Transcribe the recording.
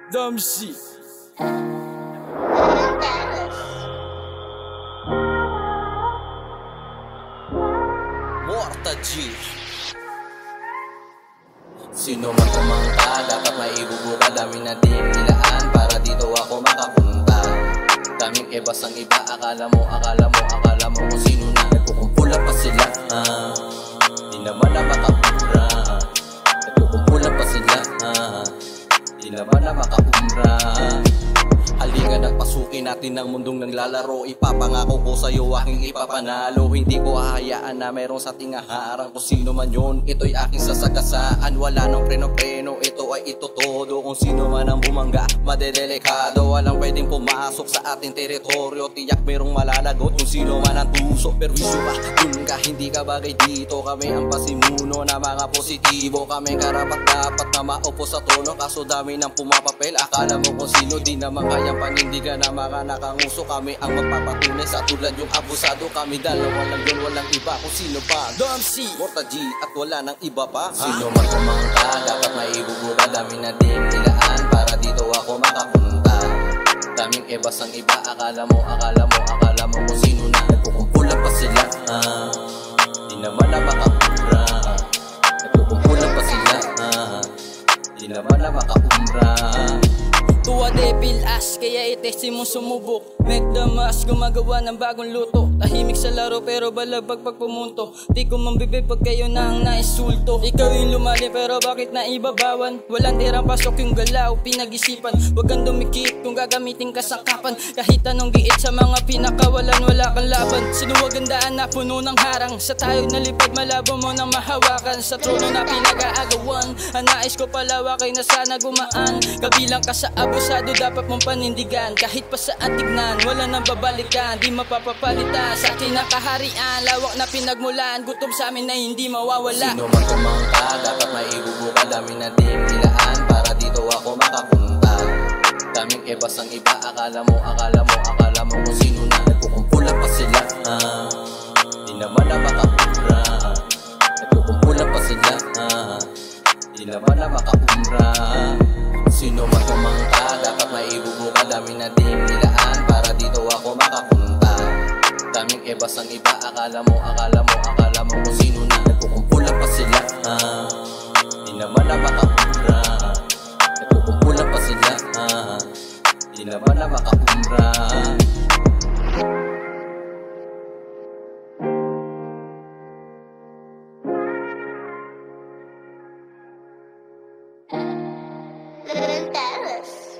Damsi Morta G. Sino man kumangka, dapat maibubuka. Dami na din nilaan para dito ako makapunta. Daming ebas ang iba, akala mo kung sino na. Nagkukumpula pa sila, di naman na makapura. Nagkukumpula pa sila, di naman na makapura. Halika na pasukin natin ang mundong naglalaro. Ipapangako ko sa'yo aking ipapanalo. Hindi ko hahayaan na merong sa tingaharang kung sino man yun. Ito'y aking sasagasaan, wala nang preno-preno. Ito ay ito todo, kung sino man ang bumangga madedelikado. Walang pwedeng pumasok sa ating teritoryo. Tiyak merong malalagot kung sino man ang tuso. Perwisyo ba, dun ka, hindi ka bagay dito. Kami ang pasimuno na mga positibo. Kami karapat dapat na maupo sa trono. Kaso dami ng pumapapel, akala mo kung sino. Di naman kayang panindigan na mga nakanguso. Kami ang magpapatunay sa tulad yung abusado. Kami dalawa lang yun, walang iba kung sino pa. Damsi, Morta G, at wala nang iba pa. Sino man kumangka, dapat maibubuka. Dami na din nilaan para dito ako makapunta. Daming ebas ang iba, akala mo kung sino na. Nagkukumpula pa sila, di naman na makapura. Nagkukumpula pa sila, di naman na makapura. Tuwa devil ass, kaya itesti mo sumubok. Make the mask, gumagawa ng bagong luto. Tahimik sa laro pero balabag pag pumunto. Di ko mambibig pag kayo na ang naisulto. Ikaw yung lumali pero bakit naibabawan? Walang tirang pasok yung galaw, pinag-isipan. Huwag kang dumikit kung gagamitin kasangkapan. Kahit anong giit sa mga pinakawalan, wala kang laban. Sinuwagandaan na puno ng harang. Sa tayo nalipad, malabo mo nang mahawakan. Sa trono na pinag-aagawan, ang nais ko palawakay na sana gumaan. Kabilang ka sa abusado, dapat mong panindigan. Kahit pa saan tignan, wala nang babalikan. Di mapapapalitan sa akin ang kaharian. Lawak na pinagmulan, gutom sa amin na hindi mawawala. Sino man kumangka, dapat maibubuka. Dami na din nilaan para dito ako makapunta. Daming ebas ang iba, akala mo kung sino na. Nagkukumpula pa sila, di naman na makapura. Nagkukumpula pa sila, di naman na makapura. Sino man kumangka, dapat maibubuka. Dami na din nilaan para dito ako makapunta. Daming ebas ang iba, akala mo kung sino na. Nagkukumpula pa sila, di naman na makapura. Nagkukumpula pa sila, di naman na makapura. Dallas.